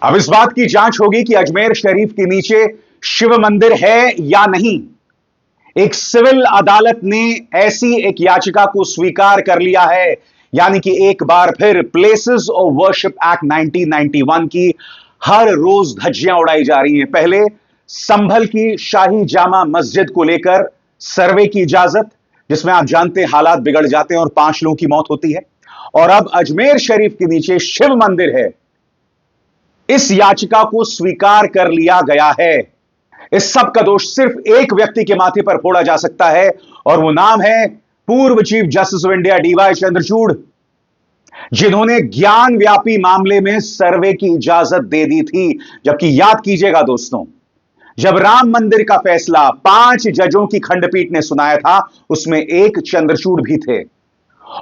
अब इस बात की जांच होगी कि अजमेर शरीफ के नीचे शिव मंदिर है या नहीं। एक सिविल अदालत ने ऐसी एक याचिका को स्वीकार कर लिया है, यानी कि एक बार फिर प्लेसेस ऑफ वर्शिप एक्ट 1991 की हर रोज धज्जियां उड़ाई जा रही हैं। पहले संभल की शाही जामा मस्जिद को लेकर सर्वे की इजाजत, जिसमें आप जानते हैं हालात बिगड़ जाते हैं और 5 लोगों की मौत होती है। और अब अजमेर शरीफ के नीचे शिव मंदिर है, इस याचिका को स्वीकार कर लिया गया है। इस सब का दोष सिर्फ एक व्यक्ति के माथे पर फोड़ा जा सकता है, और वो नाम है पूर्व chief justice of India DY Chandrachud, जिन्होंने ज्ञान व्यापी मामले में सर्वे की इजाजत दे दी थी। जबकि याद कीजिएगा दोस्तों, जब राम मंदिर का फैसला 5 जजों की खंडपीठ ने सुनाया था, उसमें एक चंद्रचूड़ भी थे।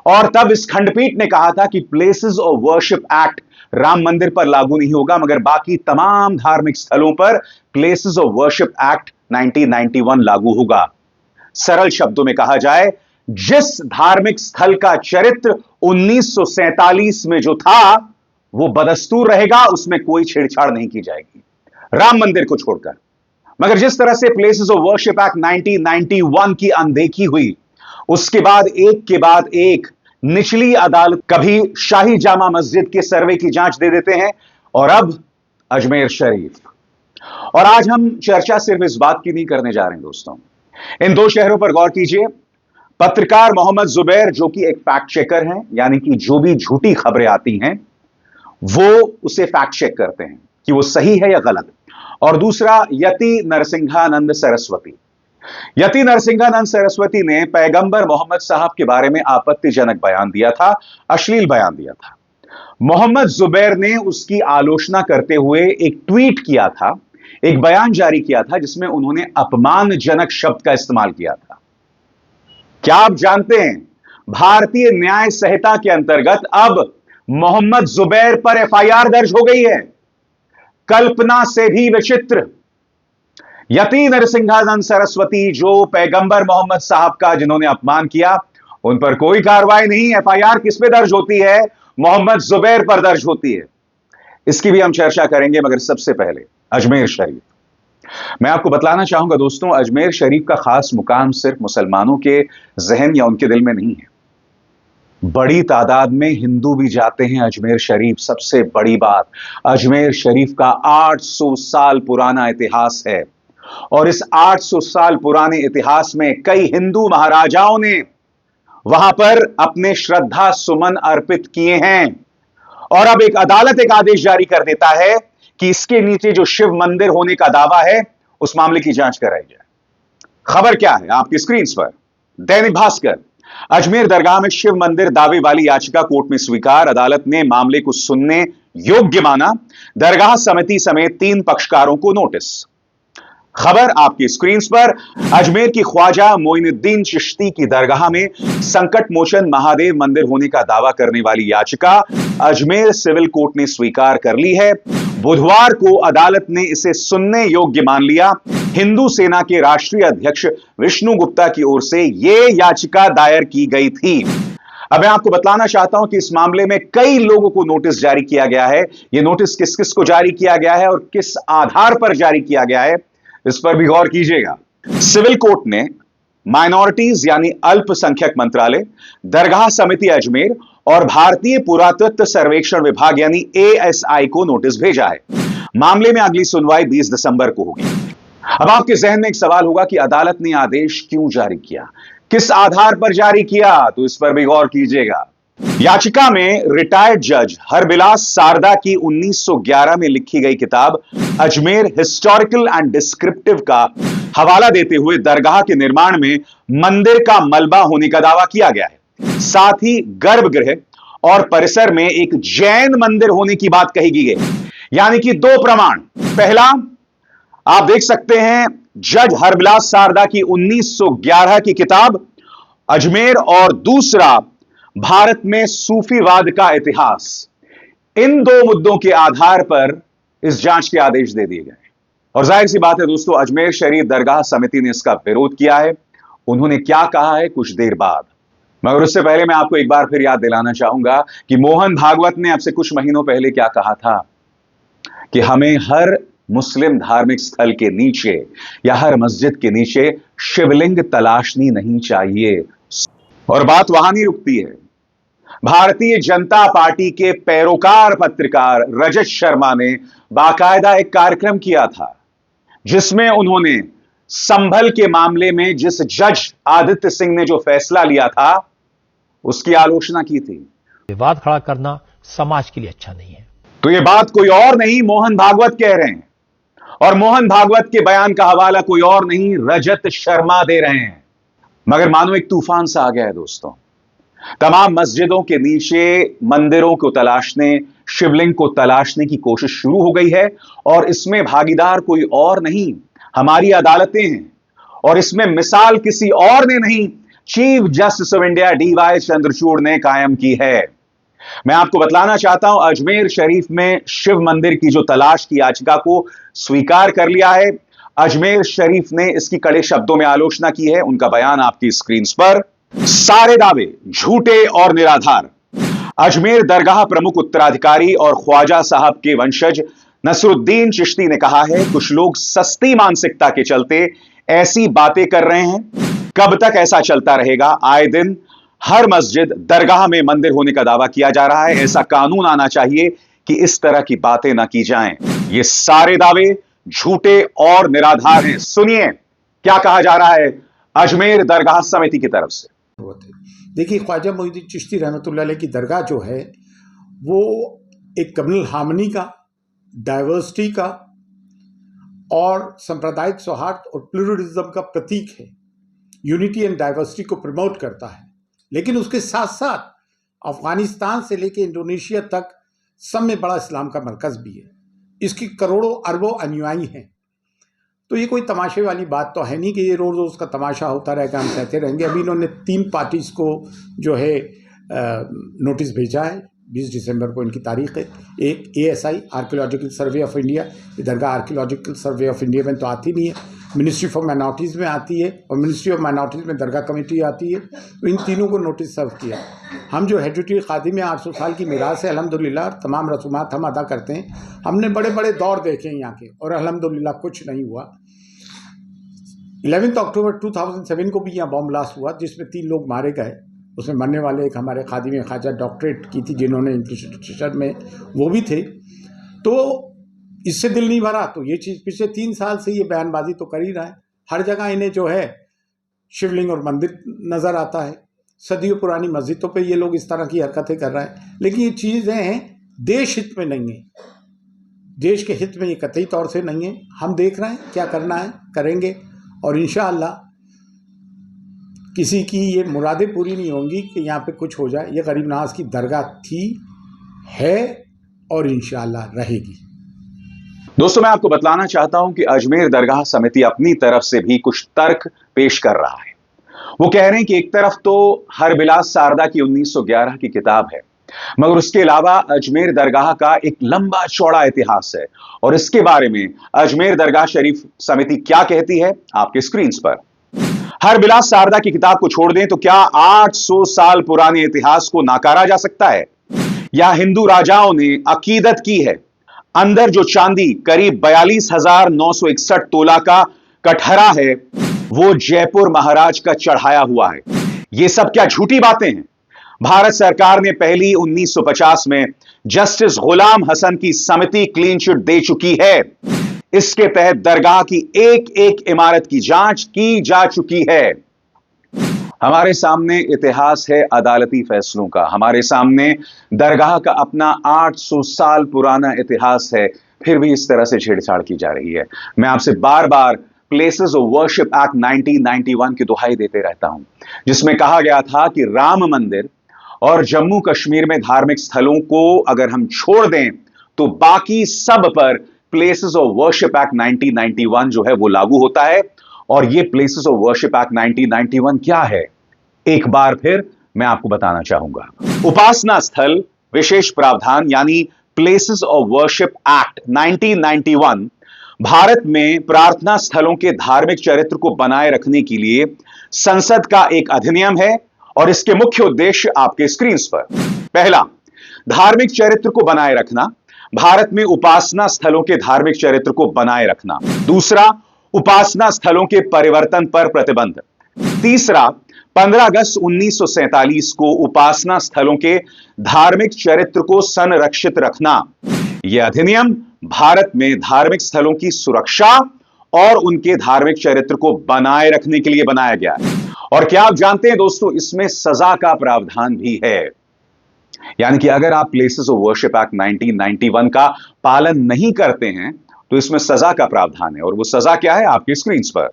और तब इस खंडपीठ ने कहा था कि places of worship act Ram मंदिर पर लागू नहीं होगा, मगर बाकी तमाम धार्मिक स्थलों पर प्लेसेस ऑफ वर्शिप एक्ट 1991 लागू होगा। सरल शब्दों में कहा जाए, जिस धार्मिक स्थल का चरित्र 1947 में जो था वो बदस्तूर रहेगा, उसमें कोई छेड़छाड़ नहीं की जाएगी, राम मंदिर को छोड़कर। मगर जिस तरह से प्लेसेस ऑफ वर्शिप एक्ट 1991 की अनदेखी हुई, उसके बाद एक के बाद एक निचली अदालत कभी शाही जामा मस्जिद के सर्वे की जांच दे देते हैं, और अब अजमेर शरीफ। और आज हम चर्चा सिर्फ इस बात की नहीं करने जा रहे हैं दोस्तों, इन 2 शहरों पर गौर कीजिए। पत्रकार मोहम्मद जुबैर, जो कि एक फैक्ट चेकर हैं, यानी कि जो भी झूठी खबरें आती हैं वो उसे फैक्ट चेक करते हैं कि वो सही है या गलत। और दूसरा, यति नरसिंहानंद सरस्वती। यति नरसिंहानंद सरस्वती ने पैगंबर मोहम्मद साहब के बारे में आपत्तिजनक बयान दिया था, अश्लील बयान दिया था। मोहम्मद जुबैर ने उसकी आलोचना करते हुए एक ट्वीट किया था, एक बयान जारी किया था, जिसमें उन्होंने अपमानजनक शब्द का इस्तेमाल किया था। क्या आप जानते हैं, भारतीय न्याय संहिता के अंतर्गत अब मोहम्मद जुबैर पर एफआईआर दर्ज हो गई है। कल्पना से भी विचित्र, यति नरसिंहानंद सरस्वती, जो पैगंबर मोहम्मद साहब का जिन्होंने अपमान किया, उन पर कोई कार्रवाई नहीं। एफआईआर किस पे दर्ज होती है? मोहम्मद जुबैर पर दर्ज होती है। इसकी भी हम चर्चा करेंगे, मगर सबसे पहले अजमेर शरीफ। मैं आपको बतलाना चाहूंगा दोस्तों, अजमेर शरीफ का खास मुकाम सिर्फ मुसलमानों के जहन या उनके दिल में नहीं है, बड़ी तादाद में हिंदू भी जाते हैं अजमेर शरीफ। सबसे बड़ी बात, अजमेर शरीफ का 800 साल पुराना इतिहास है, और इस 800 साल पुराने इतिहास में कई हिंदू महाराजाओं ने वहां पर अपने श्रद्धा सुमन अर्पित किए हैं। और अब एक अदालत एक आदेश जारी कर देता है कि इसके नीचे जो शिव मंदिर होने का दावा है, उस मामले की जांच कराई जाए। खबर क्या है आपकी स्क्रीन पर? दैनिक भास्कर, अजमेर दरगाह में शिव मंदिर दावे वाली याचिका कोर्ट में स्वीकार, अदालत ने मामले को सुनने योग्य माना, दरगाह समिति समेत 3 पक्षकारों को नोटिस। खबर आपकी स्क्रीन पर, अजमेर की ख्वाजा मोइनुद्दीन चिश्ती की दरगाह में संकट मोचन महादेव मंदिर होने का दावा करने वाली याचिका अजमेर सिविल कोर्ट ने स्वीकार कर ली है। बुधवार को अदालत ने इसे सुनने योग्य मान लिया। हिंदू सेना के राष्ट्रीय अध्यक्ष विष्णु गुप्ता की ओर से यह याचिका दायर की गई थी। अब मैं आपको बतलाना चाहता हूं कि इस मामले में कई लोगों को नोटिस जारी किया गया है। यह नोटिस किस किस को जारी किया गया है और किस आधार पर जारी किया गया है, इस पर भी गौर कीजिएगा। सिविल कोर्ट ने माइनॉरिटीज यानी अल्पसंख्यक मंत्रालय, दरगाह समिति अजमेर और भारतीय पुरातत्व सर्वेक्षण विभाग यानी एएसआई को नोटिस भेजा है। मामले में अगली सुनवाई 20 दिसंबर को होगी। अब आपके जहन में एक सवाल होगा कि अदालत ने आदेश क्यों जारी किया, किस आधार पर जारी किया, तो इस पर भी गौर कीजिएगा। याचिका में रिटायर्ड जज हरबिलास सारदा की 1911 में लिखी गई किताब अजमेर हिस्टोरिकल एंड डिस्क्रिप्टिव का हवाला देते हुए दरगाह के निर्माण में मंदिर का मलबा होने का दावा किया गया है। साथ ही गर्भगृह और परिसर में एक जैन मंदिर होने की बात कही गई है। यानी कि 2 प्रमाण, पहला आप देख सकते हैं जज हरबिलास सारदा की 1911 की किताब अजमेर, और दूसरा भारत में सूफीवाद का इतिहास। इन 2 मुद्दों के आधार पर इस जांच के आदेश दे दिए गए। और जाहिर सी बात है दोस्तों, अजमेर शरीफ दरगाह समिति ने इसका विरोध किया है। उन्होंने क्या कहा है कुछ देर बाद, मगर उससे पहले मैं आपको एक बार फिर याद दिलाना चाहूंगा कि मोहन भागवत ने अब से कुछ महीनों पहले क्या कहा था कि हमें हर मुस्लिम धार्मिक स्थल के नीचे या हर मस्जिद के नीचे शिवलिंग तलाशनी नहीं चाहिए। और बात वहां नहीं रुकती है। भारतीय जनता पार्टी के पैरोकार पत्रकार रजत शर्मा ने बाकायदा एक कार्यक्रम किया था जिसमें उन्होंने संभल के मामले में जिस जज आदित्य सिंह ने जो फैसला लिया था उसकी आलोचना की थी। विवाद खड़ा करना समाज के लिए अच्छा नहीं है। तो यह बात कोई और नहीं मोहन भागवत कह रहे हैं, और मोहन भागवत के बयान का हवाला कोई और नहीं रजत शर्मा दे रहे हैं। मगर मानो एक तूफान सा आ गया है दोस्तों। तमाम मस्जिदों के नीचे मंदिरों को तलाशने, शिवलिंग को तलाशने की कोशिश शुरू हो गई है, और इसमें भागीदार कोई और नहीं, हमारी अदालतें हैं। और इसमें मिसाल किसी और ने नहीं, chief justice of India DY Chandrachud ने कायम की है। मैं आपको बतलाना चाहता हूं, अजमेर शरीफ में शिव मंदिर की जो तलाश की याचिका को स्वीकार कर लिया है। अजमेर शरीफ ने इसकी कड़े शब्दों में आलोचना की है। उनका बयान आपकी स्क्रीन पर। सारे दावे झूठे और निराधार। अजमेर दरगाह प्रमुख उत्तराधिकारी और ख्वाजा साहब के वंशज नसरुद्दीन चिश्ती ने कहा है, कुछ लोग सस्ती मानसिकता के चलते ऐसी बातें कर रहे हैं। कब तक ऐसा चलता रहेगा? आए दिन हर मस्जिद दरगाह में मंदिर होने का दावा किया जा रहा है। ऐसा कानून आना चाहिए कि इस तरह की बातें ना की जाएं। ये सारे दावे झूठे और निराधार हैं। सुनिए क्या कहा जा रहा है अजमेर दरगाह समिति की तरफ से। देखिए, ख्वाजा मोइनुद्दीन चिश्ती रहमतुल्लाह अलैह की दरगाह जो है वो एक कम्युनल हार्मनी का, डाइवर्सिटी का और सांप्रदायिक सौहार्द और प्लूरलिज्म का प्रतीक है। यूनिटी एंड डाइवर्सिटी को प्रमोट करता है। लेकिन उसके साथ साथ अफगानिस्तान से लेकर इंडोनेशिया तक सब में बड़ा इस्लाम का मरकज़ भी है। इसकी करोड़ों अरबों अनुयायी हैं। तो ये कोई तमाशे वाली बात तो है नहीं कि ये रोज़ रोज़ का तमाशा होता रहेगा, हम कहते रहेंगे। अभी इन्होंने 3 पार्टीज़ को जो है नोटिस भेजा है। 20 दिसंबर को इनकी तारीख है। एक ASI archaeological survey of India, ये दरगाह आर्कियोलॉजिकल सर्वे ऑफ इंडिया में तो आती नहीं है, मिनिस्ट्री फॉर माइनॉरिटीज़ में आती है, और मिनिस्ट्री ऑफ माइनॉरिटीज़ में दरगाह कमेटी आती है। तो इन तीनों को नोटिस सर्व किया। हम जो हेरिटेज खादिम 800 साल की मीरास है, अल्हम्दुलिल्लाह तमाम रसूमात हम अदा करते हैं। हमने बड़े बड़े दौर देखे हैं यहाँ के, और अल्हम्दुलिल्लाह कुछ नहीं हुआ। 11 अक्टूबर 2007 को भी यहाँ बॉम्ब ब्लास्ट हुआ जिसमें 3 लोग मारे गए। उसमें मरने वाले एक हमारे खादिम ख्वाजा डॉक्टरेट की थी जिन्होंने इंप्लीमेंटेशन में वो भी थे। तो इससे दिल नहीं भरा। तो ये चीज़ पिछले 3 साल से ये बयानबाजी तो कर ही रहा है। हर जगह इन्हें जो है शिवलिंग और मंदिर नज़र आता है। सदियों पुरानी मस्जिदों पे ये लोग इस तरह की हरकतें कर रहे हैं। लेकिन ये चीज़ें हैं देश हित में नहीं है, देश के हित में ये कतई तौर से नहीं है। हम देख रहे हैं क्या करना है, करेंगे, और इंशाअल्लाह किसी की ये मुरादें पूरी नहीं होंगी कि यहाँ पे कुछ हो जाए। ये गरीब नवाज की दरगाह थी, है और इंशाअल्लाह रहेगी। दोस्तों, मैं आपको बतलाना चाहता हूं कि अजमेर दरगाह समिति अपनी तरफ से भी कुछ तर्क पेश कर रहा है। वो कह रहे हैं कि एक तरफ तो हरबिलास सारदा की 1911 की किताब है, मगर उसके अलावा अजमेर दरगाह का एक लंबा चौड़ा इतिहास है। और इसके बारे में अजमेर दरगाह शरीफ समिति क्या कहती है आपके स्क्रीन पर। हरबिलास सारदा की किताब को छोड़ दें तो क्या 800 साल पुराने इतिहास को नकारा जा सकता है? या हिंदू राजाओं ने अकीदत की है अंदर जो चांदी करीब 42,961 तोला का कटहरा है वो जयपुर महाराज का चढ़ाया हुआ है? ये सब क्या झूठी बातें हैं? भारत सरकार ने पहली 1950 में जस्टिस गुलाम हसन की समिति क्लीन चिट दे चुकी है। इसके तहत दरगाह की एक एक इमारत की जांच की जा चुकी है। हमारे सामने इतिहास है अदालती फैसलों का, हमारे सामने दरगाह का अपना 800 साल पुराना इतिहास है, फिर भी इस तरह से छेड़छाड़ की जा रही है। मैं आपसे बार बार प्लेसेस ऑफ वर्शिप एक्ट 1991 की दुहाई देते रहता हूं, जिसमें कहा गया था कि राम मंदिर और जम्मू कश्मीर में धार्मिक स्थलों को अगर हम छोड़ दें तो बाकी सब पर प्लेसेस ऑफ वर्शिप एक्ट 1991 जो है वो लागू होता है। और ये प्लेसेस ऑफ वर्शिप एक्ट 1991 क्या है, एक बार फिर मैं आपको बताना चाहूंगा। उपासना स्थल विशेष प्रावधान यानी places of worship act 1991 Bharat में प्रार्थना स्थलों के धार्मिक चरित्र को बनाए रखने के लिए संसद का एक अधिनियम है, और इसके मुख्य उद्देश्य आपके स्क्रीन पर। पहला, धार्मिक चरित्र को बनाए रखना। भारत में उपासना स्थलों के धार्मिक चरित्र को बनाए रखना। दूसरा, उपासना स्थलों के परिवर्तन पर प्रतिबंध। तीसरा, 15 अगस्त 1947 को उपासना स्थलों के धार्मिक चरित्र को संरक्षित रखना। यह अधिनियम भारत में धार्मिक स्थलों की सुरक्षा और उनके धार्मिक चरित्र को बनाए रखने के लिए बनाया गया है। और क्या आप जानते हैं दोस्तों, इसमें सजा का प्रावधान भी है। यानी कि अगर आप प्लेसेस ऑफ वर्शिप एक्ट 1991 का पालन नहीं करते हैं तो इसमें सजा का प्रावधान है। और वो सजा क्या है, आपकी स्क्रीन पर।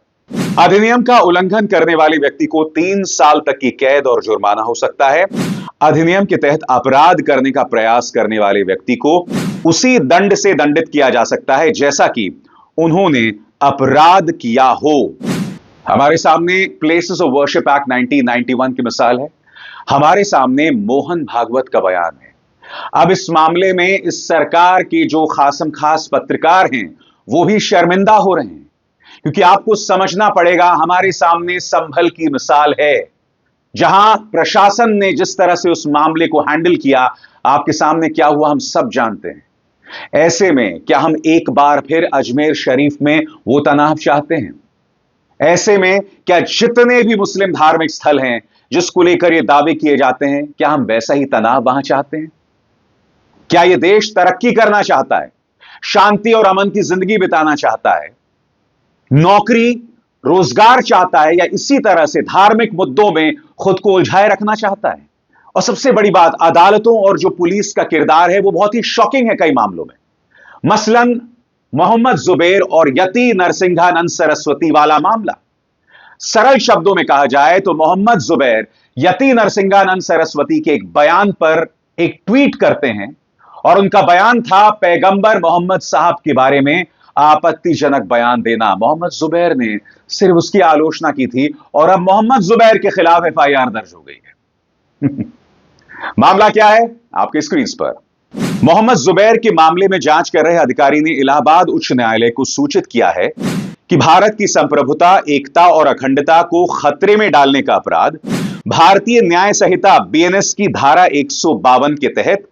अधिनियम का उल्लंघन करने वाले व्यक्ति को 3 साल तक की कैद और जुर्माना हो सकता है। अधिनियम के तहत अपराध करने का प्रयास करने वाले व्यक्ति को उसी दंड से दंडित किया जा सकता है जैसा कि उन्होंने अपराध किया हो। हमारे सामने प्लेसेस ऑफ वर्शिप एक्ट 1991 की मिसाल है। हमारे सामने मोहन भागवत का बयान है। अब इस मामले में इस सरकार के जो खासम खास पत्रकार हैं वो भी शर्मिंदा हो रहे हैं, क्योंकि आपको समझना पड़ेगा, हमारे सामने संभल की मिसाल है जहां प्रशासन ने जिस तरह से उस मामले को हैंडल किया, आपके सामने क्या हुआ हम सब जानते हैं। ऐसे में क्या हम एक बार फिर अजमेर शरीफ में वो तनाव चाहते हैं? ऐसे में क्या जितने भी मुस्लिम धार्मिक स्थल हैं जिसको लेकर ये दावे किए जाते हैं, क्या हम वैसा ही तनाव वहां चाहते हैं? क्या यह देश तरक्की करना चाहता है, शांति और अमन की जिंदगी बिताना चाहता है, नौकरी रोजगार चाहता है, या इसी तरह से धार्मिक मुद्दों में खुद को उलझाए रखना चाहता है? और सबसे बड़ी बात, अदालतों और जो पुलिस का किरदार है वो बहुत ही शॉकिंग है कई मामलों में। मसलन मोहम्मद जुबैर और यति नरसिंहानंद सरस्वती वाला मामला। सरल शब्दों में कहा जाए तो मोहम्मद जुबैर यति नरसिंहानंद सरस्वती के एक बयान पर एक ट्वीट करते हैं और उनका बयान था पैगंबर मोहम्मद साहब के बारे में आपत्तिजनक बयान देना। मोहम्मद जुबैर ने सिर्फ उसकी आलोचना की थी और अब मोहम्मद जुबैर के खिलाफ एफआईआर दर्ज हो गई है। मामला क्या है, आपके स्क्रीन पर। मोहम्मद जुबैर के मामले में जांच कर रहे अधिकारी ने इलाहाबाद उच्च न्यायालय को सूचित किया है कि भारत की संप्रभुता, एकता और अखंडता को खतरे में डालने का अपराध भारतीय न्याय संहिता बीएनएस की धारा 152 के तहत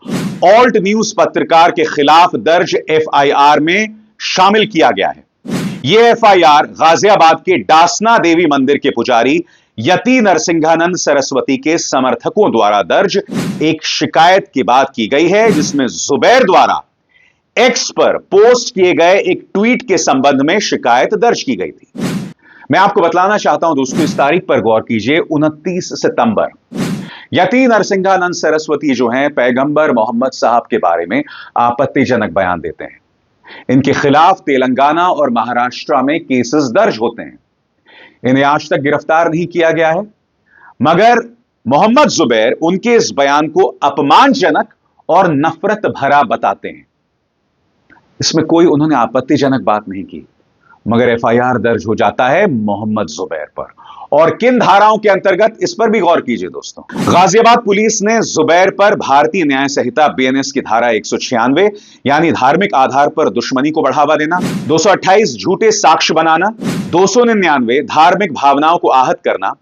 ऑल्ट न्यूज पत्रकार के खिलाफ दर्ज एफआईआर में शामिल किया गया है। यह एफआईआर गाजियाबाद के डासना देवी मंदिर के पुजारी यति नरसिंहानंद सरस्वती के समर्थकों द्वारा दर्ज एक शिकायत के बाद की गई है, जिसमें जुबैर द्वारा एक्स पर पोस्ट किए गए एक ट्वीट के संबंध में शिकायत दर्ज की गई थी। मैं आपको बतलाना चाहता हूं दोस्तों, इस तारीख पर गौर कीजिए, 29 सितंबर। यति नरसिंहानंद सरस्वती जो हैं पैगंबर मोहम्मद साहब के बारे में आपत्तिजनक बयान देते हैं। इनके खिलाफ तेलंगाना और महाराष्ट्र में केसेस दर्ज होते हैं। इन्हें आज तक गिरफ्तार नहीं किया गया है, मगर मोहम्मद जुबैर उनके इस बयान को अपमानजनक और नफरत भरा बताते हैं। इसमें कोई उन्होंने आपत्तिजनक बात नहीं की, मगर एफआईआर दर्ज हो जाता है मोहम्मद जुबैर पर। और किन धाराओं के अंतर्गत, इस पर भी गौर कीजिए दोस्तों। गाजियाबाद पुलिस ने जुबैर पर भारतीय न्याय संहिता बीएनएस की धारा 196 यानी धार्मिक आधार पर दुश्मनी को बढ़ावा देना, 228 झूठे साक्ष्य बनाना, 299 धार्मिक भावनाओं को आहत करना,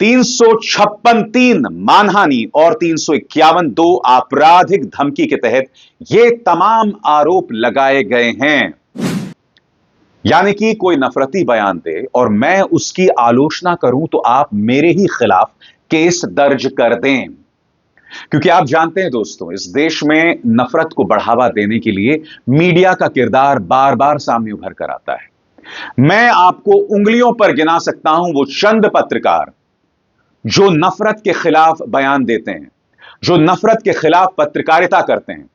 356 मानहानि और 351 2 आपराधिक धमकी के तहत ये तमाम आरोप लगाए गए हैं। यानी कि कोई नफरती बयान दे और मैं उसकी आलोचना करूं तो आप मेरे ही खिलाफ केस दर्ज कर दें। क्योंकि आप जानते हैं दोस्तों, इस देश में नफरत को बढ़ावा देने के लिए मीडिया का किरदार बार बार सामने उभर कर आता है। मैं आपको उंगलियों पर गिना सकता हूं वो चंद पत्रकार जो नफरत के खिलाफ बयान देते हैं, जो नफरत के खिलाफ पत्रकारिता करते हैं,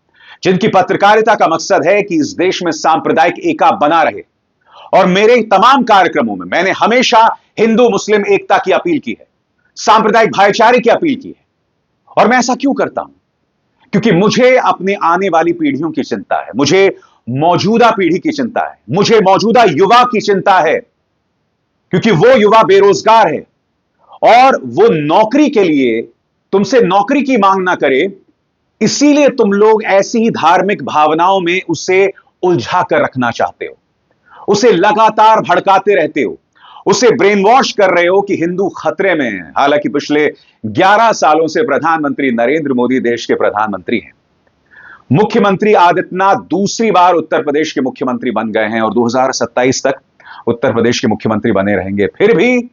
जिनकी पत्रकारिता का मकसद है कि इस देश में सांप्रदायिक एकता बना रहे। और मेरे तमाम कार्यक्रमों में मैंने हमेशा हिंदू मुस्लिम एकता की अपील की है, सांप्रदायिक भाईचारे की अपील की है। और मैं ऐसा क्यों करता हूं? क्योंकि मुझे अपने आने वाली पीढ़ियों की चिंता है, मुझे मौजूदा पीढ़ी की चिंता है, मुझे मौजूदा युवा की चिंता है, क्योंकि वो युवा बेरोजगार है और वो नौकरी के लिए तुमसे नौकरी की मांग ना करे, इसीलिए तुम लोग ऐसी ही धार्मिक भावनाओं में उसे उलझा कर रखना चाहते हो, उसे लगातार भड़काते रहते हो, उसे ब्रेन वॉश कर रहे हो कि हिंदू खतरे में है। हालांकि पिछले 11 सालों से प्रधानमंत्री नरेंद्र मोदी देश के प्रधानमंत्री हैं। मुख्यमंत्री आदित्यनाथ दूसरी बार उत्तर प्रदेश के मुख्यमंत्री बन गए हैं और 2027 तक उत्तर प्रदेश के मुख्यमंत्री बने रहेंगे। फिर भी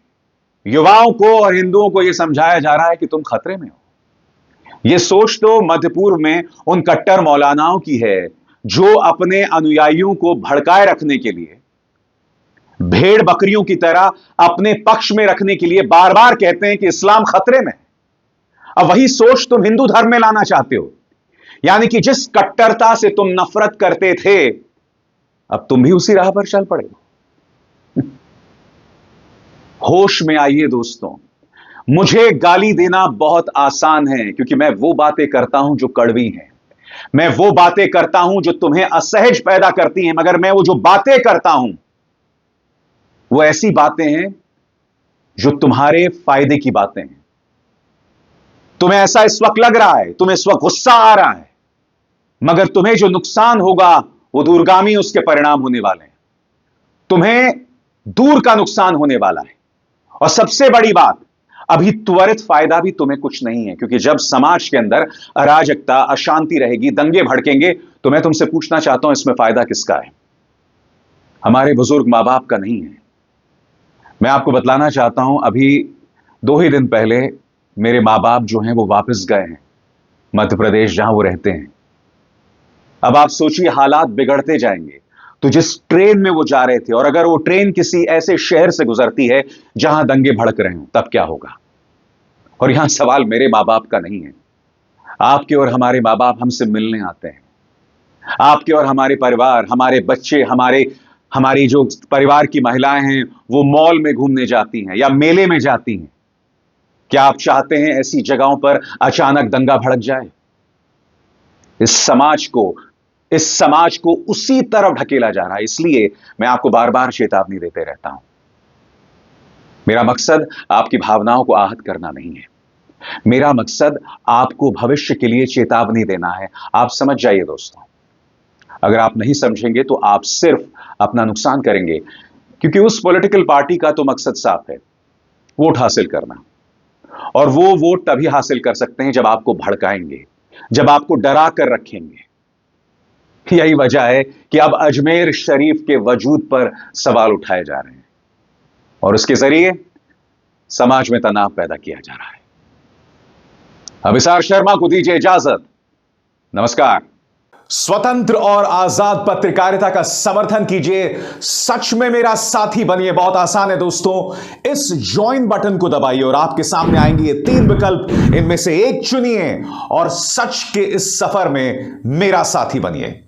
युवाओं को और हिंदुओं को यह समझाया जा रहा है कि तुम खतरे में हो। यह सोच तो मध्य पूर्व में उन कट्टर मौलानाओं की है जो अपने अनुयायियों को भड़काए रखने के लिए, भेड़ बकरियों की तरह अपने पक्ष में रखने के लिए बार बार कहते हैं कि इस्लाम खतरे में है। अब वही सोच तुम हिंदू धर्म में लाना चाहते हो, यानी कि जिस कट्टरता से तुम नफरत करते थे अब तुम भी उसी राह पर चल पड़े। होश में आइए दोस्तों। मुझे गाली देना बहुत आसान है क्योंकि मैं वो बातें करता हूं जो कड़वी हैं, मैं वो बातें करता हूं जो तुम्हें असहज पैदा करती हैं, मगर मैं वो जो बातें करता हूं वो ऐसी बातें हैं जो तुम्हारे फायदे की बातें हैं। तुम्हें ऐसा इस वक्त लग रहा है, तुम्हें इस वक्त गुस्सा आ रहा है, मगर तुम्हें जो नुकसान होगा वो दूरगामी उसके परिणाम होने वाले हैं। तुम्हें दूर का नुकसान होने वाला है। और सबसे बड़ी बात, अभी त्वरित फायदा भी तुम्हें कुछ नहीं है, क्योंकि जब समाज के अंदर अराजकता, अशांति रहेगी, दंगे भड़केंगे, तो मैं तुमसे पूछना चाहता हूं इसमें फायदा किसका है? हमारे बुजुर्ग मां बाप का नहीं है। मैं आपको बतलाना चाहता हूं, अभी 2 ही दिन पहले मेरे मां बाप जो हैं वो वापस गए हैं मध्य प्रदेश, जहां वो रहते हैं। अब आप सोचिए, हालात बिगड़ते जाएंगे। तो जिस ट्रेन में वो जा रहे थे, और अगर वो ट्रेन किसी ऐसे शहर से गुजरती है जहां दंगे भड़क रहे हो, तब क्या होगा? और यहां सवाल मेरे मां बाप का नहीं है। आपके और हमारे मां बाप हमसे मिलने आते हैं। आपके और हमारे परिवार, हमारे बच्चे, हमारी जो परिवार की महिलाएं हैं वो मॉल में घूमने जाती हैं या मेले में जाती हैं। क्या आप चाहते हैं ऐसी जगहों पर अचानक दंगा भड़क जाए? इस समाज को उसी तरफ ढकेला जा रहा है। इसलिए मैं आपको बार बार चेतावनी देते रहता हूं। मेरा मकसद आपकी भावनाओं को आहत करना नहीं है, मेरा मकसद आपको भविष्य के लिए चेतावनी देना है। आप समझ जाइए दोस्तों। अगर आप नहीं समझेंगे तो आप सिर्फ अपना नुकसान करेंगे, क्योंकि उस पॉलिटिकल पार्टी का तो मकसद साफ है, वोट हासिल करना। और वो वोट तभी हासिल कर सकते हैं जब आपको भड़काएंगे, जब आपको डरा कर रखेंगे। यही वजह है कि अब अजमेर शरीफ के वजूद पर सवाल उठाए जा रहे हैं और उसके जरिए समाज में तनाव पैदा किया जा रहा है। अभिसार शर्मा को दीजिए इजाजत। नमस्कार। स्वतंत्र और आजाद पत्रकारिता का समर्थन कीजिए, सच में मेरा साथी बनिए। बहुत आसान है दोस्तों, इस ज्वाइन बटन को दबाइए और आपके सामने आएंगे ये 3 विकल्प, इनमें से एक चुनिए और सच के इस सफर में मेरा साथी बनिए।